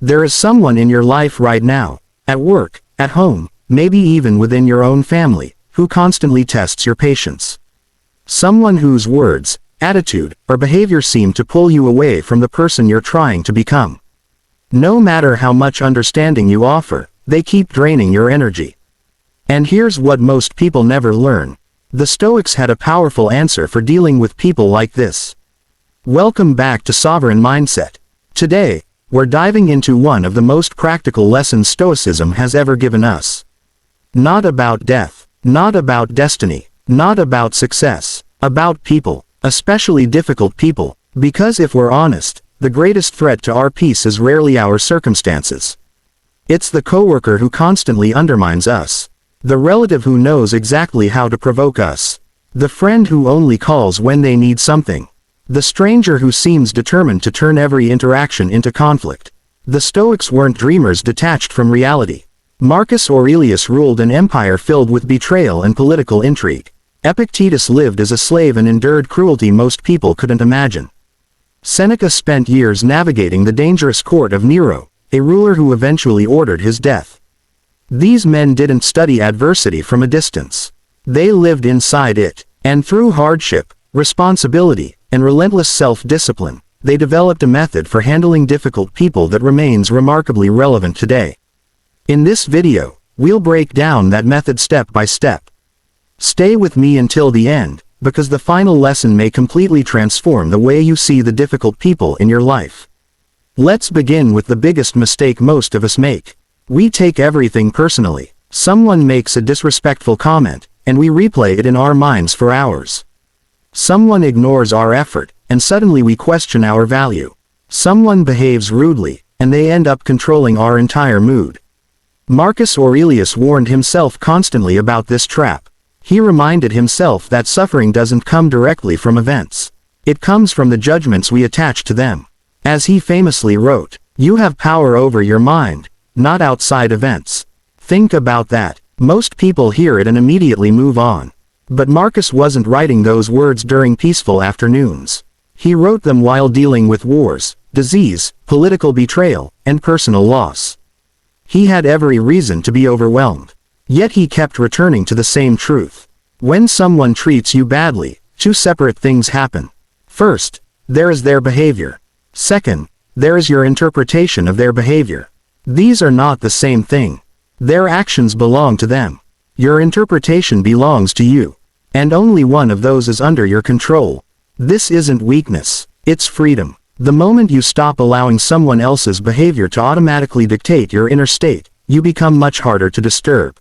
There is someone in your life right now, at work, at home, maybe even within your own family, who constantly tests your patience. Someone whose words, attitude, or behavior seem to pull you away from the person you're trying to become. No matter how much understanding you offer, they keep draining your energy. And here's what most people never learn. The Stoics had a powerful answer for dealing with people like this. Welcome back to Sovereign Mindset. Today, we're diving into one of the most practical lessons Stoicism has ever given us. Not about death, not about destiny, not about success, about people, especially difficult people, because if we're honest, the greatest threat to our peace is rarely our circumstances. It's the coworker who constantly undermines us, the relative who knows exactly how to provoke us, the friend who only calls when they need something, the stranger who seems determined to turn every interaction into conflict. The Stoics weren't dreamers detached from reality. Marcus Aurelius ruled an empire filled with betrayal and political intrigue. Epictetus lived as a slave and endured cruelty most people couldn't imagine. Seneca spent years navigating the dangerous court of Nero, a ruler who eventually ordered his death. These men didn't study adversity from a distance. They lived inside it, and through hardship, responsibility, and relentless self-discipline, they developed a method for handling difficult people that remains remarkably relevant today. In this video, we'll break down that method step by step. Stay with me until the end, because the final lesson may completely transform the way you see the difficult people in your life. Let's begin with the biggest mistake most of us make. We take everything personally. Someone makes a disrespectful comment, and we replay it in our minds for hours. Someone ignores our effort, and suddenly we question our value. Someone behaves rudely, and they end up controlling our entire mood. Marcus Aurelius warned himself constantly about this trap. He reminded himself that suffering doesn't come directly from events. It comes from the judgments we attach to them. As he famously wrote, "You have power over your mind, not outside events." Think about that. Most people hear it and immediately move on. But Marcus wasn't writing those words during peaceful afternoons. He wrote them while dealing with wars, disease, political betrayal, and personal loss. He had every reason to be overwhelmed. Yet he kept returning to the same truth. When someone treats you badly, two separate things happen. First, there is their behavior. Second, there is your interpretation of their behavior. These are not the same thing. Their actions belong to them. Your interpretation belongs to you. And only one of those is under your control. This isn't weakness, it's freedom. The moment you stop allowing someone else's behavior to automatically dictate your inner state, you become much harder to disturb.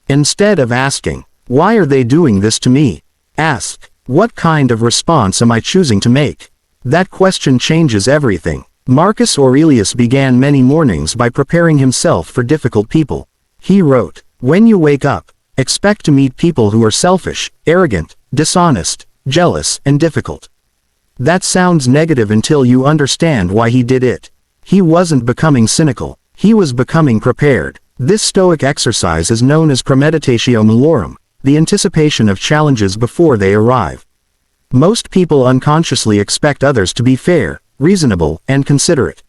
Instead of asking, "Why are they doing this to me?" ask, "What kind of response am I choosing to make?" That question changes everything. Marcus Aurelius began many mornings by preparing himself for difficult people. He wrote, "When you wake up, expect to meet people who are selfish, arrogant, dishonest, jealous, and difficult." That sounds negative until you understand why he did it. He wasn't becoming cynical. He was becoming prepared. This Stoic exercise is known as premeditatio malorum, the anticipation of challenges before they arrive. Most people unconsciously expect others to be fair, reasonable, and considerate.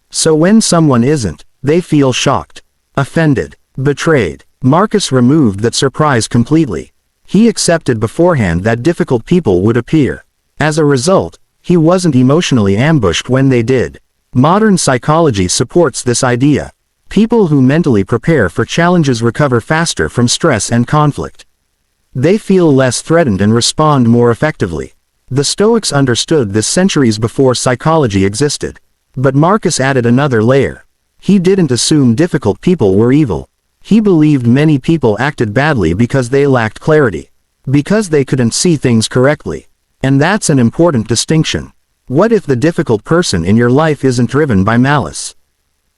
So when someone isn't, they feel shocked, offended, betrayed. Marcus removed that surprise completely. He accepted beforehand that difficult people would appear. As a result, he wasn't emotionally ambushed when they did. Modern psychology supports this idea. People who mentally prepare for challenges recover faster from stress and conflict. They feel less threatened and respond more effectively. The Stoics understood this centuries before psychology existed. But Marcus added another layer. He didn't assume difficult people were evil. He believed many people acted badly because they lacked clarity, because they couldn't see things correctly. And that's an important distinction. What if the difficult person in your life isn't driven by malice?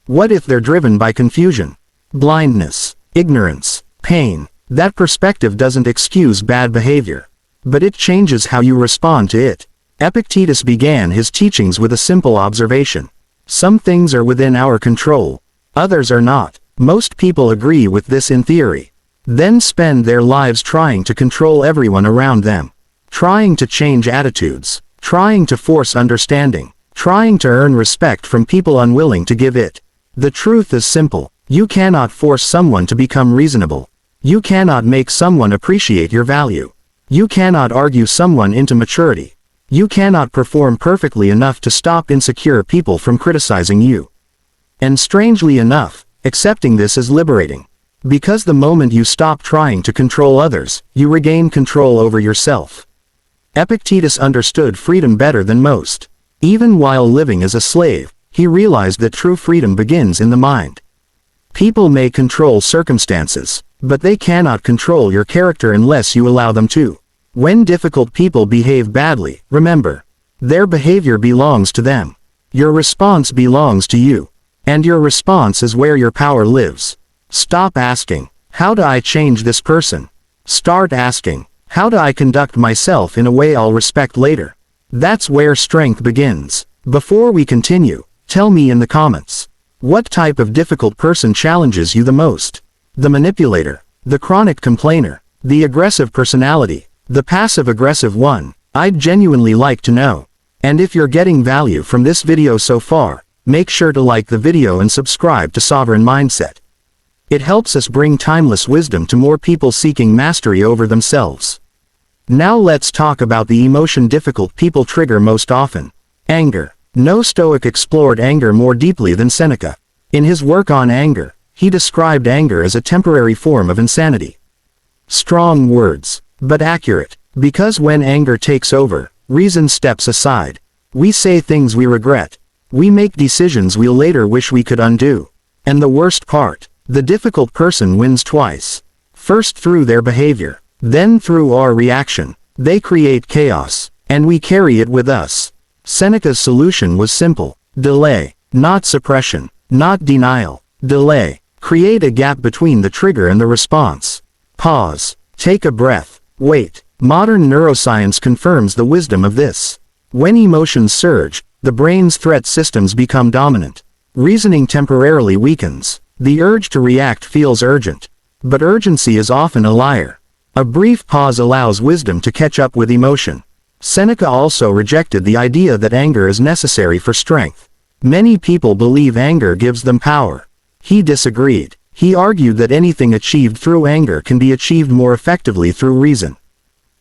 What if they're driven by confusion, blindness, ignorance, pain? That perspective doesn't excuse bad behavior, but it changes how you respond to it. Epictetus began his teachings with a simple observation. Some things are within our control, others are not. Most people agree with this in theory, then spend their lives trying to control everyone around them, trying to change attitudes, trying to force understanding, trying to earn respect from people unwilling to give it. The truth is simple. You cannot force someone to become reasonable. You cannot make someone appreciate your value. You cannot argue someone into maturity. You cannot perform perfectly enough to stop insecure people from criticizing you. And strangely enough, accepting this is liberating. Because the moment you stop trying to control others, you regain control over yourself. Epictetus understood freedom better than most. Even while living as a slave, he realized that true freedom begins in the mind. People may control circumstances, but they cannot control your character unless you allow them to. When difficult people behave badly, remember, their behavior belongs to them. Your response belongs to you. And your response is where your power lives. Stop asking, how do I change this person? Start asking, how do I conduct myself in a way I'll respect later? That's where strength begins. Before we continue, tell me in the comments. What type of difficult person challenges you the most? The manipulator, the chronic complainer, the aggressive personality, the passive-aggressive one? I'd genuinely like to know. And if you're getting value from this video so far, make sure to like the video and subscribe to Sovereign Mindset. It helps us bring timeless wisdom to more people seeking mastery over themselves. Now let's talk about the emotion difficult people trigger most often. Anger. No Stoic explored anger more deeply than Seneca. In his work on anger, he described anger as a temporary form of insanity. Strong words, but accurate, because when anger takes over, reason steps aside. We say things we regret. We make decisions we'll later wish we could undo. And the worst part, the difficult person wins twice. First through their behavior, then through our reaction. They create chaos, and we carry it with us. Seneca's solution was simple. Delay, not suppression, not denial. Delay. Create a gap between the trigger and the response. Pause. Take a breath. Wait. Modern neuroscience confirms the wisdom of this. When emotions surge, the brain's threat systems become dominant. Reasoning temporarily weakens. The urge to react feels urgent. But urgency is often a liar. A brief pause allows wisdom to catch up with emotion. Seneca also rejected the idea that anger is necessary for strength. Many people believe anger gives them power. He disagreed. He argued that anything achieved through anger can be achieved more effectively through reason.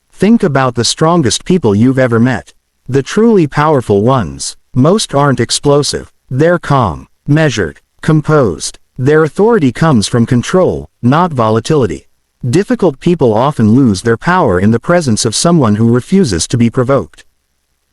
Think about the strongest people you've ever met. The truly powerful ones. Most aren't explosive. They're calm, measured, composed. Their authority comes from control, not volatility. Difficult people often lose their power in the presence of someone who refuses to be provoked.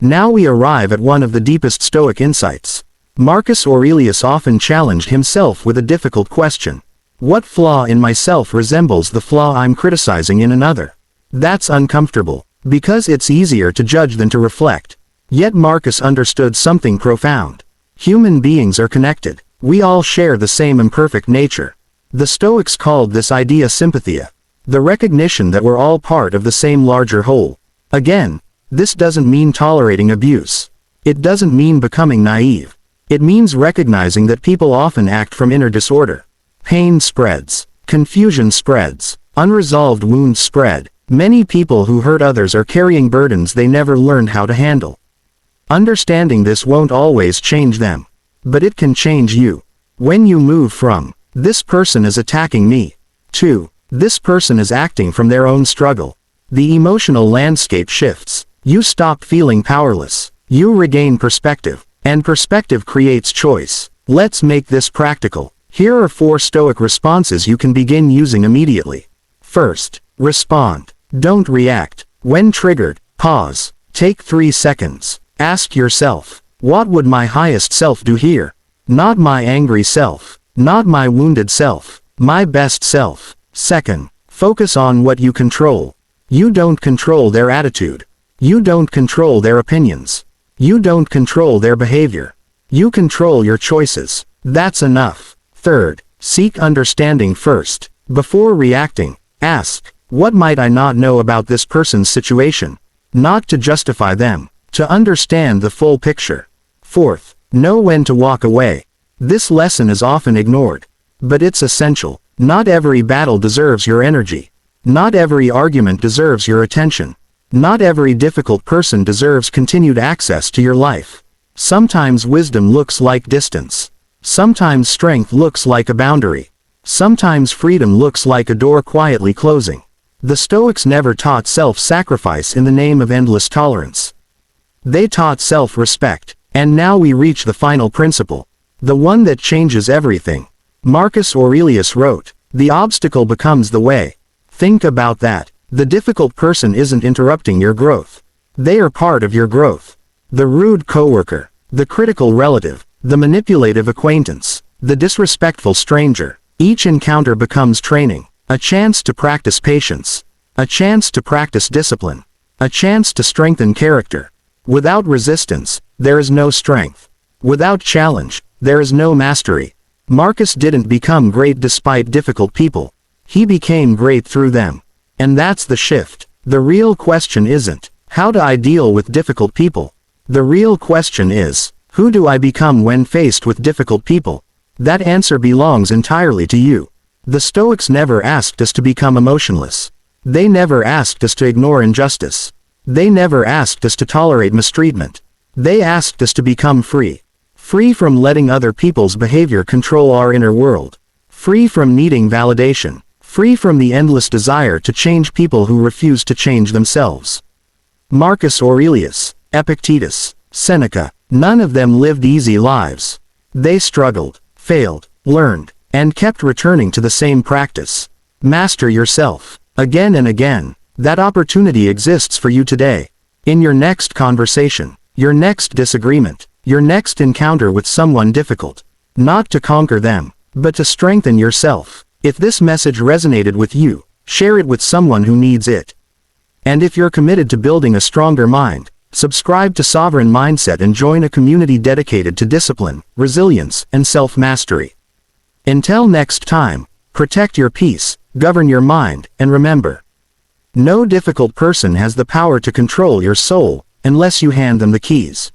Now we arrive at one of the deepest Stoic insights. Marcus Aurelius often challenged himself with a difficult question. What flaw in myself resembles the flaw I'm criticizing in another? That's uncomfortable, because it's easier to judge than to reflect. Yet Marcus understood something profound. Human beings are connected. We all share the same imperfect nature. The Stoics called this idea sympathia. The recognition that we're all part of the same larger whole. Again, this doesn't mean tolerating abuse. It doesn't mean becoming naive. It means recognizing that people often act from inner disorder. Pain spreads. Confusion spreads. Unresolved wounds spread. Many people who hurt others are carrying burdens they never learned how to handle. Understanding this won't always change them. But it can change you. When you move from, this person is attacking me, to, this person is acting from their own struggle, the emotional landscape shifts. You stop feeling powerless. You regain perspective. And perspective creates choice. Let's make this practical. Here are 4 Stoic responses you can begin using immediately. First, respond. Don't react. When triggered, pause. Take 3 seconds. Ask yourself, what would my highest self do here? Not my angry self. Not my wounded self. My best self. Second, focus on what you control. You don't control their attitude. You don't control their opinions. You don't control their behavior. You control your choices. That's enough. Third, seek understanding first. Before reacting, ask, what might I not know about this person's situation? Not to justify them, to understand the full picture. Fourth, know when to walk away. This lesson is often ignored. But it's essential. Not every battle deserves your energy. Not every argument deserves your attention. Not every difficult person deserves continued access to your life. Sometimes wisdom looks like distance. Sometimes strength looks like a boundary. Sometimes freedom looks like a door quietly closing. The Stoics never taught self-sacrifice in the name of endless tolerance. They taught self-respect. And now we reach the final principle. The one that changes everything. Marcus Aurelius wrote, "The obstacle becomes the way." Think about that. The difficult person isn't interrupting your growth. They are part of your growth. The rude coworker, the critical relative, the manipulative acquaintance, the disrespectful stranger. Each encounter becomes training, a chance to practice patience, a chance to practice discipline, a chance to strengthen character. Without resistance, there is no strength. Without challenge, there is no mastery. Marcus didn't become great despite difficult people. He became great through them. And that's the shift. The real question isn't, how do I deal with difficult people? The real question is, who do I become when faced with difficult people? That answer belongs entirely to you. The Stoics never asked us to become emotionless. They never asked us to ignore injustice. They never asked us to tolerate mistreatment. They asked us to become free. Free from letting other people's behavior control our inner world. Free from needing validation. Free from the endless desire to change people who refuse to change themselves. Marcus Aurelius, Epictetus, Seneca, none of them lived easy lives. They struggled, failed, learned, and kept returning to the same practice. Master yourself. Again and again. That opportunity exists for you today. In your next conversation, your next disagreement, your next encounter with someone difficult. Not to conquer them, but to strengthen yourself. If this message resonated with you, share it with someone who needs it. And if you're committed to building a stronger mind, subscribe to Sovereign Mindset and join a community dedicated to discipline, resilience, and self-mastery. Until next time, protect your peace, govern your mind, and remember, no difficult person has the power to control your soul, unless you hand them the keys.